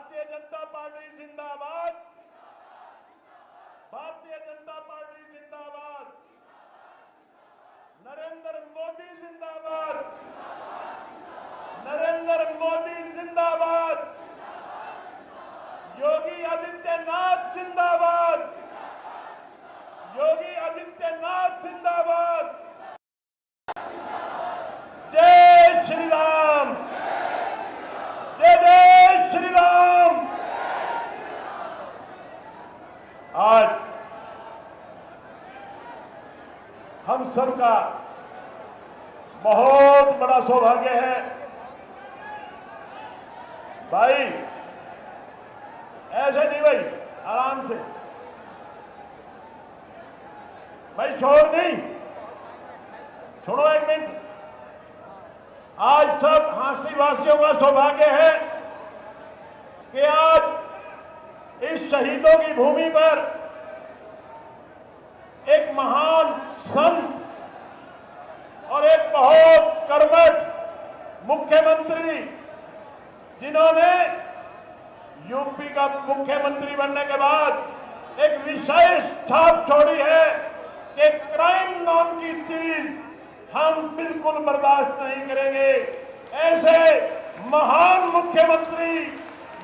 Bharatiya Janata party जिंदाबाद। Bharatiya Janata party जिंदाबाद। नरेंद्र मोदी जिंदाबाद। नरेंद्र मोदी जिंदाबाद। योगी आदित्यनाथ जिंदाबाद। योगी आदित्यनाथ जिंदाबाद। जय श्री राम। जय जय श्री राम। आज हम सबका बहुत बड़ा सौभाग्य है भाई, ऐसे नहीं भाई, आराम से भाई, शोर नहीं, सुनो एक मिनट। आज सब हांसी वासियों का सौभाग्य है कि आज इस शहीदों की भूमि पर एक महान संत और एक बहुत कर्मठ मुख्यमंत्री, जिन्होंने यूपी का मुख्यमंत्री बनने के बाद एक विशेष छाप छोड़ी है कि क्राइम नाम की चीज हम बिल्कुल बर्दाश्त नहीं करेंगे। ऐसे महान मुख्यमंत्री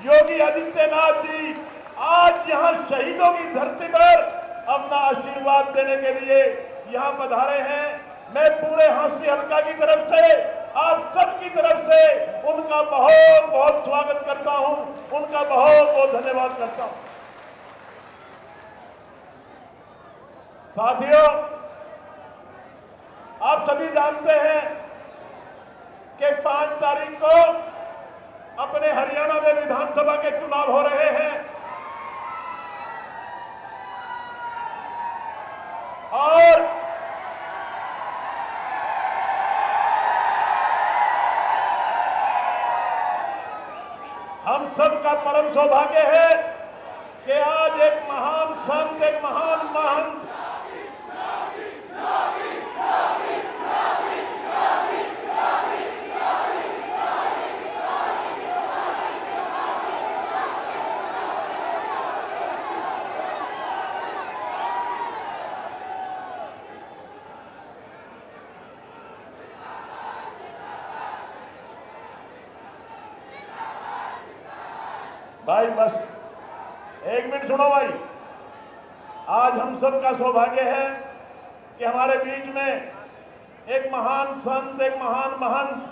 योगी आदित्यनाथ जी आज यहां शहीदों की धरती पर अपना आशीर्वाद देने के लिए यहां पधारे हैं। मैं पूरे हांसी हल्का की तरफ से, आप सबकी तरफ से उनका बहुत बहुत स्वागत करता हूं, उनका बहुत बहुत धन्यवाद करता हूं। साथियों, आप सभी जानते हैं कि 5 तारीख को अपने हरियाणा में विधानसभा के चुनाव हो रहे हैं और हम सबका परम सौभाग्य है कि आज एक महान संत, एक महान महंत भाई, बस एक मिनट सुनो भाई। आज हम सबका सौभाग्य है कि हमारे बीच में एक महान संत, एक महान महंत,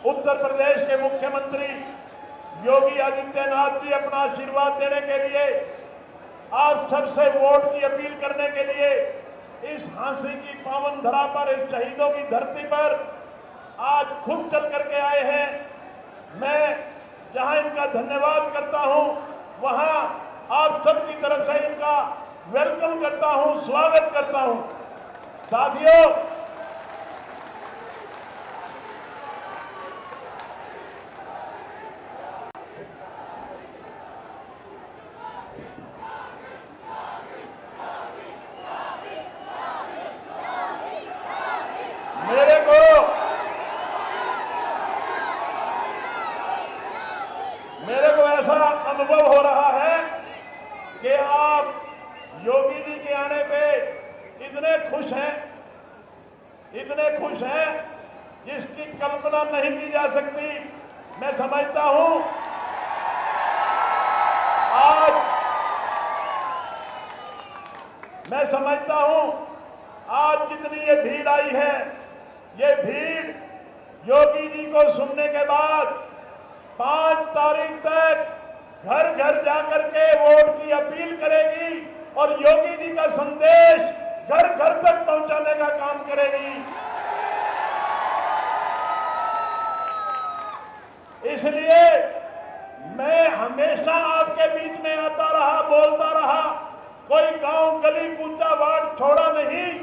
उत्तर प्रदेश के मुख्यमंत्री योगी आदित्यनाथ जी अपना आशीर्वाद देने के लिए, आप सबसे वोट की अपील करने के लिए इस हांसी की पावन धरा पर, इस शहीदों की धरती पर आज खुद चल करके आए हैं। मैं जहां इनका धन्यवाद करता हूं, वहां आप सबकी तरफ से इनका वेलकम करता हूं, स्वागत करता हूं। साथियों, मेरे को ऐसा अनुभव हो रहा है कि आप योगी जी के आने पे इतने खुश हैं जिसकी कल्पना नहीं की जा सकती। मैं समझता हूं आज जितनी ये भीड़ आई है, ये भीड़ योगी जी को सुनने के बाद 5 तारीख तक घर घर जाकर के वोट की अपील करेगी और योगी जी का संदेश घर घर तक पहुंचाने का काम करेगी। इसलिए मैं हमेशा आपके बीच में आता रहा, बोलता रहा, कोई गांव गली कूचा वार्ड छोड़ा नहीं,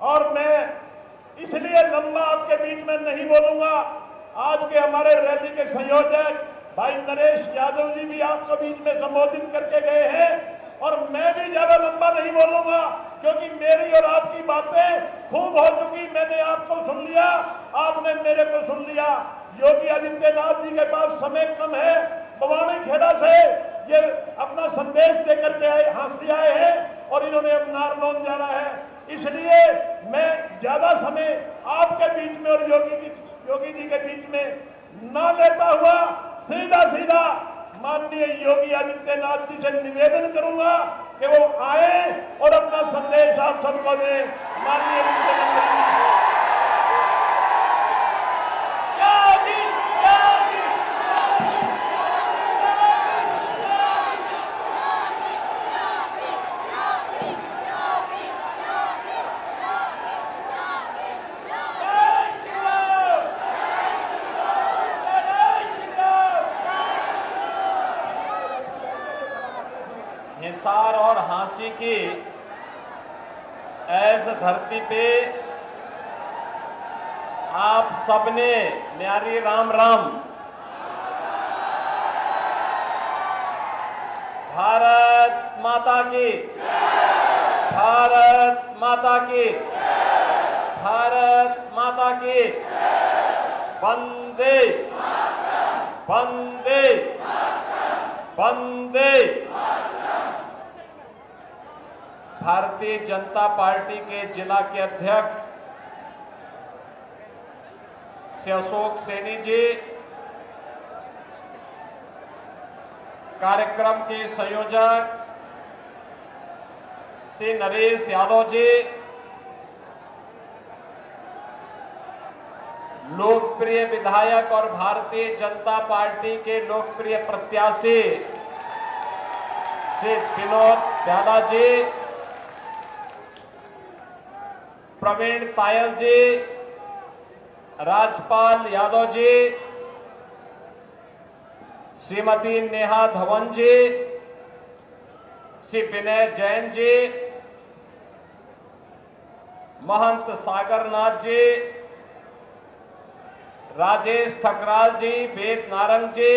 और मैं इसलिए लंबा आपके बीच में नहीं बोलूंगा। आज के हमारे रैली के संयोजक भाई नरेश यादव जी भी आपको बीच में संबोधित करके गए हैं, और मैं भी ज्यादा लंबा नहीं बोलूंगा क्योंकि मेरी और आपकी बातें खूब हो चुकी। मैंने आपको सुन लिया, आपने मेरे को सुन लिया। योगी आदित्यनाथ जी के पास समय कम है, बवानी खेड़ा से ये अपना संदेश देकर के आए, हांसी आए हैं और इन्होंने अब नारनौल जाना है। इसलिए मैं ज्यादा समय आपके बीच में और योगी जी के बीच में ना लेता हुआ सीधा सीधा माननीय योगी आदित्यनाथ जी से निवेदन करूंगा कि वो आए और अपना संदेश आप सबको दें। माननीय मुख्यमंत्री हिसार और हांसी की ऐस धरती पे आप सबने न्यारी राम राम। भारत माता की, भारत माता की, भारत माता की। वंदे वंदे वंदे। भारतीय जनता पार्टी के जिला के अध्यक्ष श्री अशोक सैनी जी, कार्यक्रम के संयोजक श्री नरेश यादव जी, लोकप्रिय विधायक और भारतीय जनता पार्टी के लोकप्रिय प्रत्याशी श्री विनोद प्यादा जी, प्रवीण तायल जी, राजपाल यादव जी, श्रीमती नेहा धवन जी, श्री विनय जैन जी, महंत सागरनाथ जी, राजेश ठकराल जी, वेद नारंग जी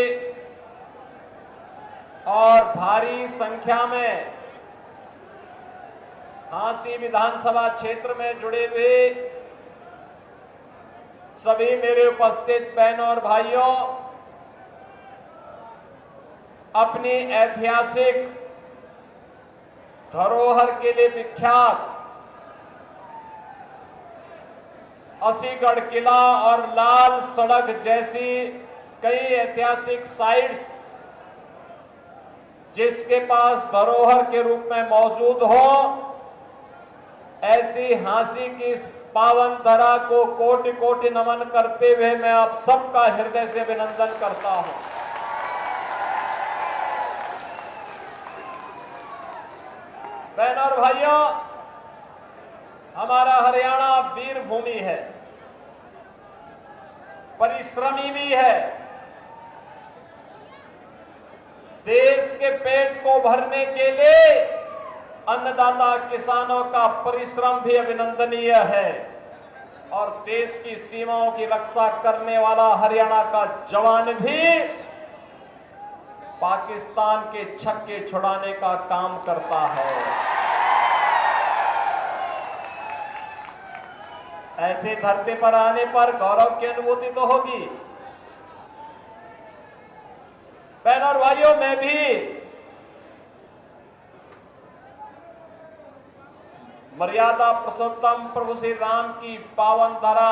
और भारी संख्या में हांसी विधानसभा क्षेत्र में जुड़े हुए सभी मेरे उपस्थित बहनों और भाइयों, अपनी ऐतिहासिक धरोहर के लिए विख्यात असीगढ़ किला और लाल सड़क जैसी कई ऐतिहासिक साइट्स जिसके पास धरोहर के रूप में मौजूद हो, ऐसी हांसी की इस पावन धरा को कोटि कोटि नमन करते हुए मैं आप सबका हृदय से अभिनंदन करता हूं। बहनों और भाइयों, हमारा हरियाणा वीर भूमि है, परिश्रमी भी है। देश के पेट को भरने के लिए अन्नदाता किसानों का परिश्रम भी अभिनंदनीय है और देश की सीमाओं की रक्षा करने वाला हरियाणा का जवान भी पाकिस्तान के छक्के छुड़ाने का काम करता है। ऐसी धरती पर आने पर गौरव की अनुभूति तो होगी। बहनों और भाइयों, मैं भी मर्यादा पुरुषोत्तम प्रभु श्री राम की पावन धरा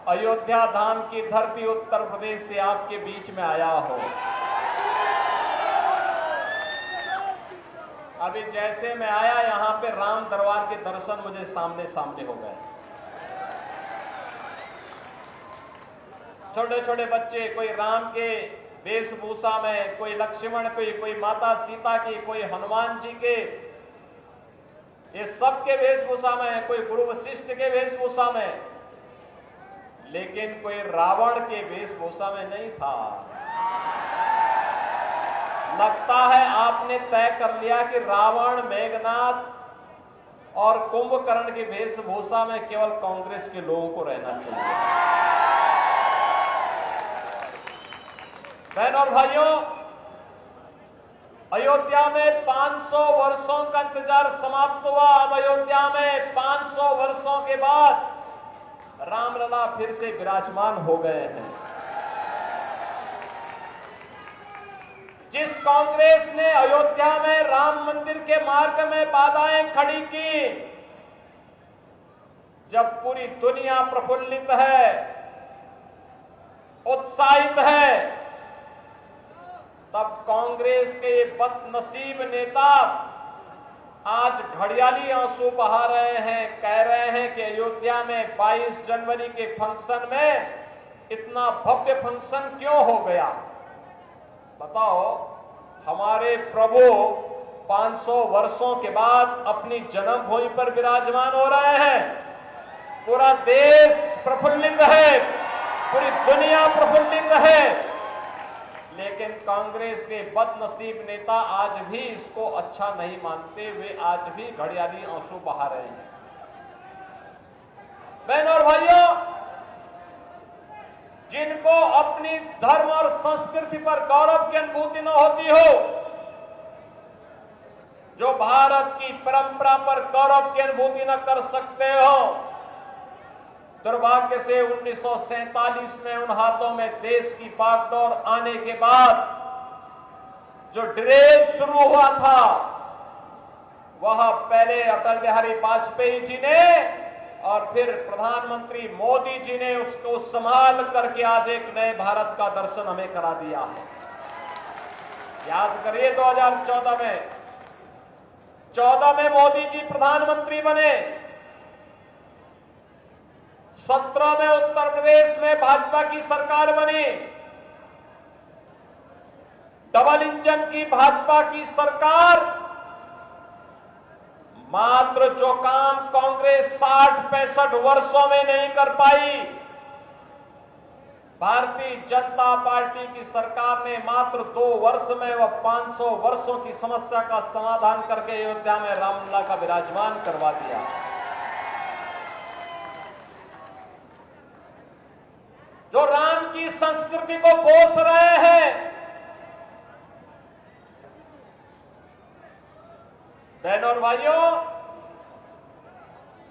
अयोध्या धाम की धरती उत्तर प्रदेश से आपके बीच में आया हूं। अभी जैसे मैं आया, यहां पे राम दरबार के दर्शन मुझे सामने सामने हो गए। छोटे छोटे बच्चे, कोई राम के वेशभूषा में, कोई लक्ष्मण की, कोई माता सीता की, कोई हनुमान जी के, ये सब के वेशभूषा में, कोई गुरु वशिष्ठ के वेशभूषा में, लेकिन कोई रावण के वेशभूषा में नहीं था। लगता है आपने तय कर लिया कि रावण, मेघनाथ और कुंभकर्ण की वेशभूषा में केवल कांग्रेस के लोगों को रहना चाहिए। बहनों और भाइयों, अयोध्या में 500 वर्षों का इंतजार समाप्त हुआ। अब अयोध्या में 500 वर्षों के बाद रामलला फिर से विराजमान हो गए हैं। जिस कांग्रेस ने अयोध्या में राम मंदिर के मार्ग में बाधाएं खड़ी की, जब पूरी दुनिया प्रफुल्लित है, उत्साहित है, तब कांग्रेस के ये बदनसीब नेता आज घड़ियाली आंसू बहा रहे हैं, कह रहे हैं कि अयोध्या में 22 जनवरी के फंक्शन में इतना भव्य फंक्शन क्यों हो गया। बताओ, हमारे प्रभु 500 वर्षों के बाद अपनी जन्मभूमि पर विराजमान हो रहे हैं। पूरा देश प्रफुल्लित है, पूरी दुनिया प्रफुल्लित है, लेकिन कांग्रेस के बदनसीब नेता आज भी इसको अच्छा नहीं मानते हुए आज भी घड़ियाली आंसू बहा रहे हैं। बहनों और भाइयों, जिनको अपनी धर्म और संस्कृति पर गौरव की अनुभूति न होती हो, जो भारत की परंपरा पर गौरव की अनुभूति न कर सकते हो, दुर्भाग्य से 1947 में उन हाथों में देश की बागडोर आने के बाद जो ड्रेल शुरू हुआ था, वह पहले अटल बिहारी वाजपेयी जी ने और फिर प्रधानमंत्री मोदी जी ने उसको संभाल करके आज एक नए भारत का दर्शन हमें करा दिया है। याद करिए 2014 में मोदी जी प्रधानमंत्री बने, 17 में उत्तर प्रदेश में भाजपा की सरकार बनी, डबल इंजन की भाजपा की सरकार। मात्र जो काम कांग्रेस 60-65 वर्षों में नहीं कर पाई, भारतीय जनता पार्टी की सरकार ने मात्र 2 वर्ष में वह 500 वर्षों की समस्या का समाधान करके अयोध्या में रामलला का विराजमान करवा दिया। जो राम की संस्कृति को पोष रहे हैं, बहनों और भाइयों,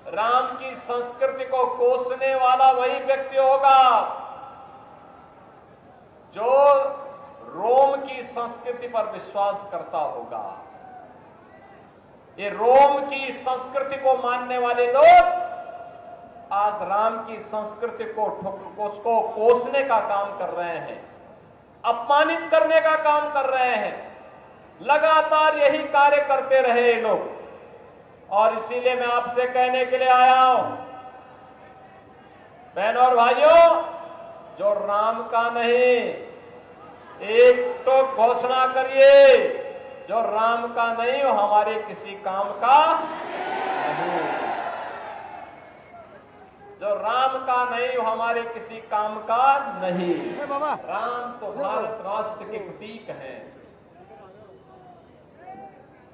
राम की संस्कृति को कोसने वाला वही व्यक्ति होगा जो रोम की संस्कृति पर विश्वास करता होगा। ये रोम की संस्कृति को मानने वाले लोग आज राम की संस्कृति को उसको कोसने का काम कर रहे हैं, अपमानित करने का काम कर रहे हैं। लगातार यही कार्य करते रहे ये लोग, और इसीलिए मैं आपसे कहने के लिए आया हूं, बहनों और भाइयों, जो राम का नहीं, एक तो घोषणा करिए, जो राम का नहीं वो हमारे किसी काम का नहीं, जो राम का नहीं वो हमारे किसी काम का नहीं। राम तो भारत राष्ट्र के प्रतीक हैं।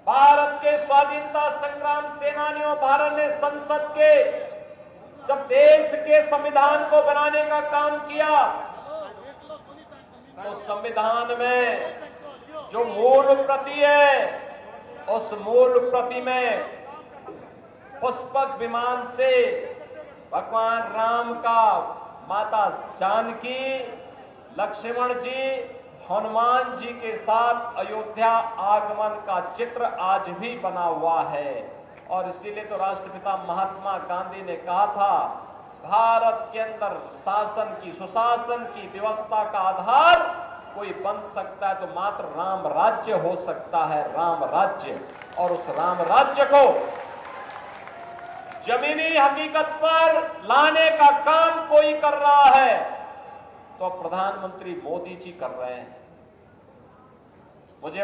भारत के स्वाधीनता संग्राम सेनानियों, भारत ने संसद के जब देश के संविधान को बनाने का काम किया, तो संविधान में जो मूल प्रति है, उस मूल प्रति में पुष्पक विमान से भगवान राम का, माता जानकी, लक्ष्मण जी, हनुमान जी के साथ अयोध्या आगमन का चित्र आज भी बना हुआ है। और इसीलिए तो राष्ट्रपिता महात्मा गांधी ने कहा था, भारत के अंदर शासन की, सुशासन की व्यवस्था का आधार कोई बन सकता है तो मात्र राम राज्य हो सकता है, राम राज्य। और उस राम राज्य को जमीनी हकीकत पर लाने का काम कोई कर रहा है तो प्रधानमंत्री मोदी जी कर रहे हैं। मुझे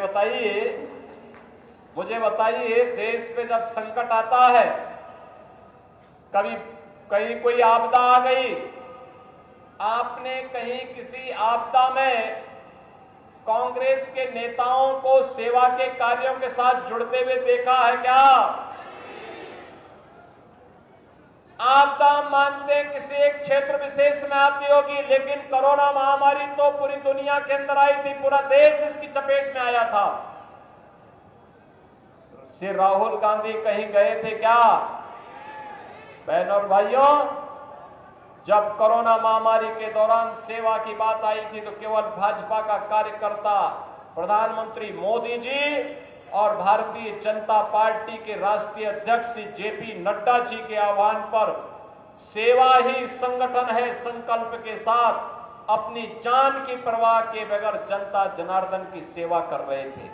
बताइए, देश पे जब संकट आता है, कभी कहीं कोई आपदा आ गई, आपने कहीं किसी आपदा में कांग्रेस के नेताओं को सेवा के कार्यों के साथ जुड़ते हुए देखा है क्या? आपदा मानते किसी एक क्षेत्र विशेष में आती होगी, लेकिन कोरोना महामारी तो पूरी दुनिया के अंदर आई थी, पूरा देश इसकी चपेट में आया था। श्री राहुल गांधी कहीं गए थे क्या? बहनों और भाइयों, जब कोरोना महामारी के दौरान सेवा की बात आई थी तो केवल भाजपा का कार्यकर्ता प्रधानमंत्री मोदी जी और भारतीय जनता पार्टी के राष्ट्रीय अध्यक्ष श्री जेपी नड्डा जी के आह्वान पर सेवा ही संगठन है संकल्प के साथ अपनी जान की परवाह के बगैर जनता जनार्दन की सेवा कर रहे थे।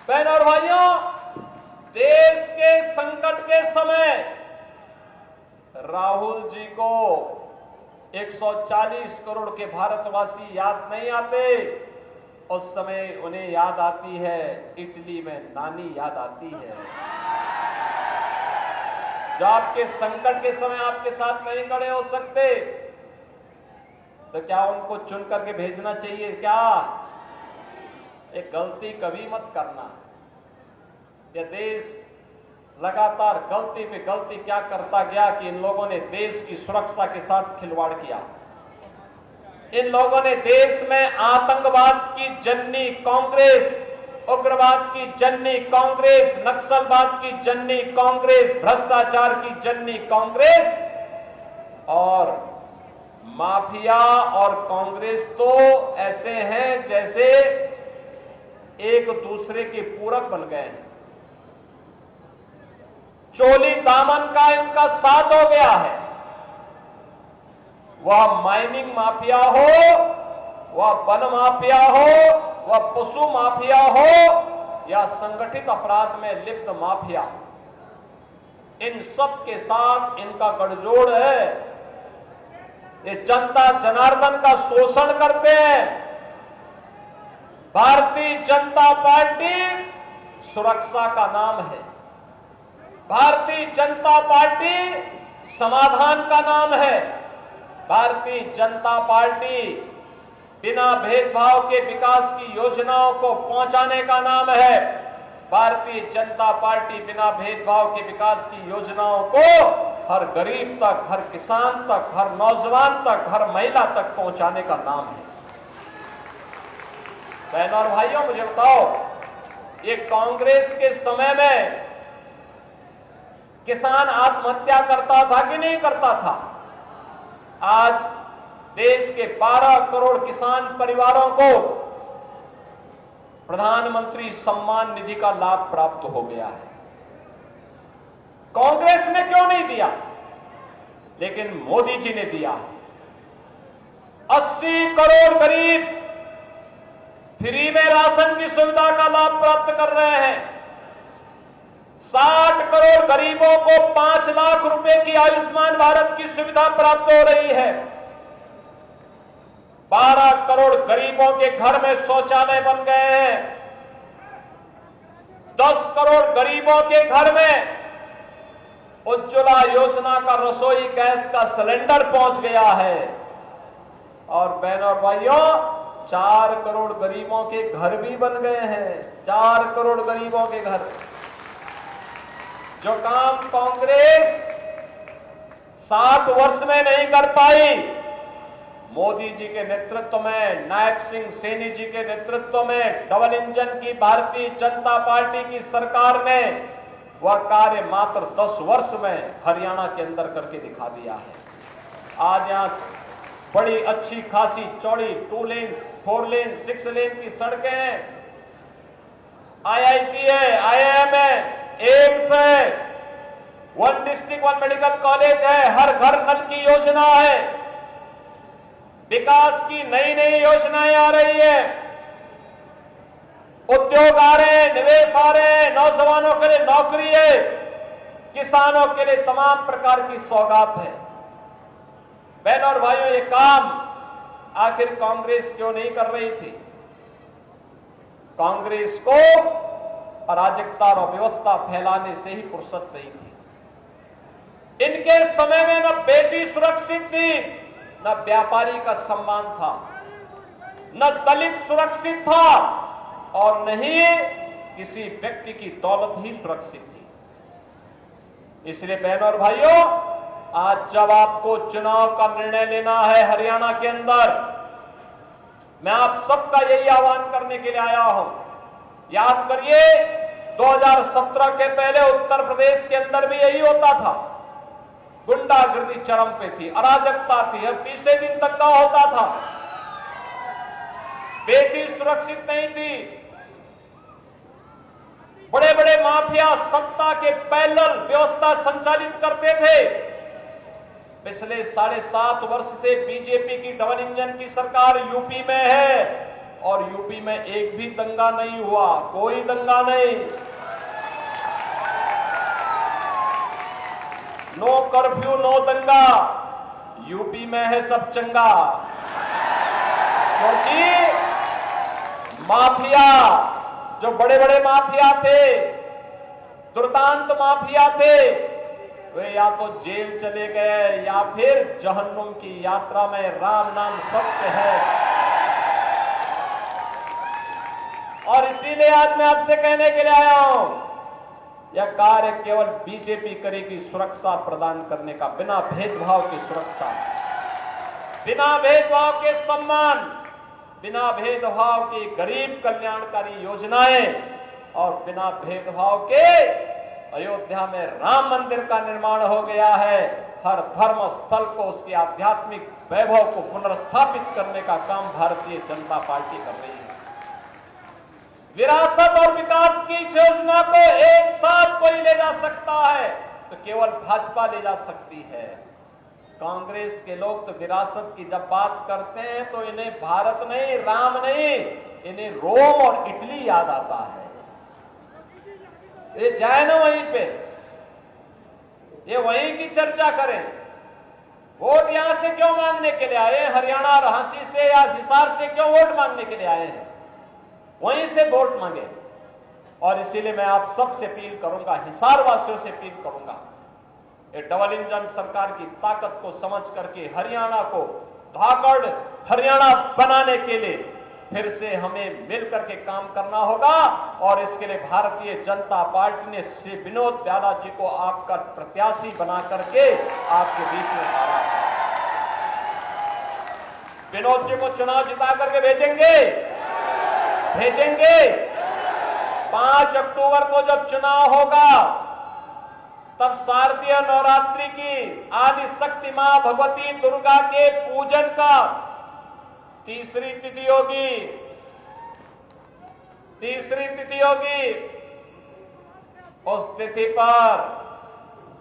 बहनों और भाइयों, देश के संकट के समय राहुल जी को 140 करोड़ के भारतवासी याद नहीं आते, उस समय उन्हें याद आती है इटली में नानी याद आती है, जो आपके संकट के समय आपके साथ नहीं खड़े हो सकते। तो क्या उनको चुन करके भेजना चाहिए क्या? एक गलती कभी मत करना। यह देश लगातार गलती पे गलती क्या करता गया कि इन लोगों ने देश की सुरक्षा के साथ खिलवाड़ किया। इन लोगों ने देश में आतंकवाद की जननी कांग्रेस, उग्रवाद की जननी कांग्रेस, नक्सलवाद की जननी कांग्रेस, भ्रष्टाचार की जननी कांग्रेस और माफिया और कांग्रेस तो ऐसे हैं जैसे एक दूसरे के पूरक बन गए हैं। चोली दामन का इनका साथ हो गया है। वह माइनिंग माफिया हो, वह वन माफिया हो, वह पशु माफिया हो या संगठित अपराध में लिप्त माफिया, इन सब के साथ इनका गठजोड़ है। ये जनता जनार्दन का शोषण करते हैं। भारतीय जनता पार्टी सुरक्षा का नाम है। भारतीय जनता पार्टी समाधान का नाम है। भारतीय जनता पार्टी बिना भेदभाव के विकास की योजनाओं को पहुंचाने का नाम है। भारतीय जनता पार्टी बिना भेदभाव के विकास की योजनाओं को हर गरीब तक, हर किसान तक, हर नौजवान तक, हर महिला तक पहुंचाने का नाम है। बहनों और भाइयों, मुझे बताओ, ये कांग्रेस के समय में किसान आत्महत्या करता था कि नहीं करता था? आज देश के 12 करोड़ किसान परिवारों को प्रधानमंत्री सम्मान निधि का लाभ प्राप्त हो गया है। कांग्रेस ने क्यों नहीं दिया, लेकिन मोदी जी ने दिया। 80 करोड़ गरीब फ्री में राशन की सुविधा का लाभ प्राप्त कर रहे हैं। 60 करोड़ गरीबों को 5 लाख रुपए की आयुष्मान भारत की सुविधा प्राप्त हो रही है। 12 करोड़ गरीबों के घर में शौचालय बन गए हैं। 10 करोड़ गरीबों के घर में उज्ज्वला योजना का रसोई गैस का सिलेंडर पहुंच गया है। और बहनों और भाइयों, 4 करोड़ गरीबों के घर भी बन गए हैं। 4 करोड़ गरीबों के घर। जो काम कांग्रेस 60 वर्ष में नहीं कर पाई, मोदी जी के नेतृत्व में, नायब सिंह सैनी जी के नेतृत्व में डबल इंजन की भारतीय जनता पार्टी की सरकार ने वह कार्य मात्र 10 वर्ष में हरियाणा के अंदर करके दिखा दिया है। आज यहां बड़ी अच्छी खासी चौड़ी 2 लेन, 4 लेन, 6 लेन की सड़कें हैं। IIT है, IIM है, एम्स है, 1 डिस्ट्रिक्ट 1 मेडिकल कॉलेज है, हर घर नल की योजना है। विकास की नई नई योजनाएं आ रही है। उद्योग आ रहे हैं, निवेश आ रहे हैं, नौजवानों के लिए नौकरी है, किसानों के लिए तमाम प्रकार की सौगात है। बहनों और भाइयों, ये काम आखिर कांग्रेस क्यों नहीं कर रही थी? कांग्रेस को अराजकता और अव्यवस्था फैलाने से ही फुर्सत नहीं थी। इनके समय में न बेटी सुरक्षित थी, न व्यापारी का सम्मान था, न दलित सुरक्षित था और न ही किसी व्यक्ति की दौलत ही सुरक्षित थी। इसलिए बहनों और भाइयों, आज जब आपको चुनाव का निर्णय लेना है हरियाणा के अंदर, मैं आप सबका यही आह्वान करने के लिए आया हूं। याद करिए, 2017 के पहले उत्तर प्रदेश के अंदर भी यही होता था। गुंडागर्दी चरम पे थी, अराजकता थी, अब तीसरे दिन तक का होता था। बेटी सुरक्षित नहीं थी। बड़े बड़े माफिया सत्ता के पैरेलल व्यवस्था संचालित करते थे। पिछले 7.5 वर्ष से बीजेपी की डबल इंजन की सरकार यूपी में है और यूपी में एक भी दंगा नहीं हुआ, कोई दंगा नहीं। नो कर्फ्यू, नो दंगा, यूपी में है सब चंगा। क्योंकि माफिया, जो बड़े बड़े माफिया थे, दुर्दांत माफिया थे, वे या तो जेल चले गए या फिर जहन्नुम की यात्रा में। राम नाम सत्य है। और इसीलिए आज मैं आपसे कहने के लिए आया हूं, यह कार्य केवल बीजेपी करेगी सुरक्षा प्रदान करने का, बिना भेदभाव की सुरक्षा, बिना भेदभाव के सम्मान, बिना भेदभाव की गरीब कल्याणकारी योजनाएं और बिना भेदभाव के अयोध्या में राम मंदिर का निर्माण हो गया है। हर धर्म स्थल को उसके आध्यात्मिक वैभव को पुनर्स्थापित करने का काम भारतीय जनता पार्टी कर रही है। विरासत और विकास की योजना को एक साथ कोई ले जा सकता है तो केवल भाजपा ले जा सकती है। कांग्रेस के लोग तो विरासत की जब बात करते हैं तो इन्हें भारत नहीं, राम नहीं, इन्हें रोम और इटली याद आता है। ये जाए ना वहीं पे, ये वहीं की चर्चा करें। वोट यहां से क्यों मांगने के लिए आए? हरियाणा और झांसी से या हिसार से क्यों वोट मांगने के लिए आए हैं? वहीं से वोट मांगे। और इसीलिए मैं आप सबसे अपील करूंगा, हिसार वासियों से अपील करूंगा, ये डबल इंजन सरकार की ताकत को समझ करके हरियाणा को धाकड़ हरियाणा बनाने के लिए फिर से हमें मिलकर के काम करना होगा। और इसके लिए भारतीय जनता पार्टी ने श्री विनोद प्याला जी को आपका प्रत्याशी बना करके आपके बीच में उतारा है। विनोद जी को चुनाव जिता करके भेजेंगे। 5 अक्टूबर को जब चुनाव होगा तब शारदीय नवरात्रि की आदि शक्ति मां भगवती दुर्गा के पूजन का तीसरी तिथि होगी। उस तिथि पर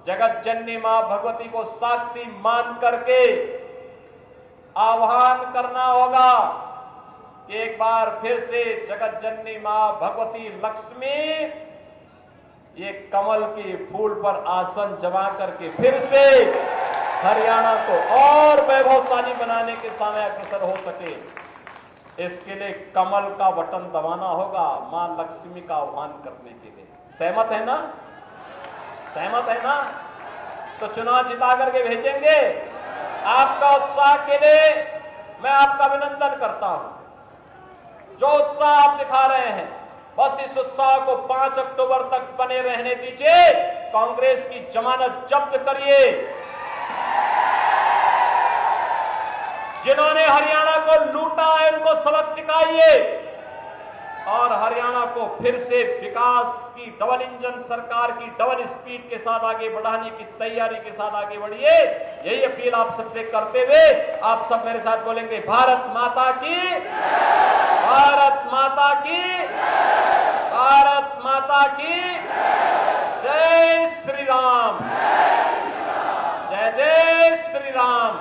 जगत जननी मां भगवती को साक्षी मान करके आह्वान करना होगा। एक बार फिर से जगत जननी मां भगवती लक्ष्मी ये कमल के फूल पर आसन जमा करके फिर से हरियाणा को और वैभवशाली बनाने के समय अग्रसर हो सके, इसके लिए कमल का बटन दबाना होगा मां लक्ष्मी का आह्वान करने के लिए। सहमत है ना? सहमत है ना? तो चुनाव जिता करके भेजेंगे। आपका उत्साह के लिए मैं आपका अभिनंदन करता हूं। जो उत्साह आप दिखा रहे हैं, बस इस उत्साह को 5 अक्टूबर तक बने रहने दीजिए। कांग्रेस की जमानत जब्त करिए। जिन्होंने हरियाणा को लूटा है उनको सबक सिखाइए और हरियाणा को फिर से विकास की डबल इंजन सरकार की डबल स्पीड के साथ आगे बढ़ाने की तैयारी के साथ आगे बढ़िए। यही अपील आप सबसे करते हुए आप सब मेरे साथ बोलेंगे, भारत माता की, भारत माता की, भारत माता की जय श्री राम, जय जय श्री राम।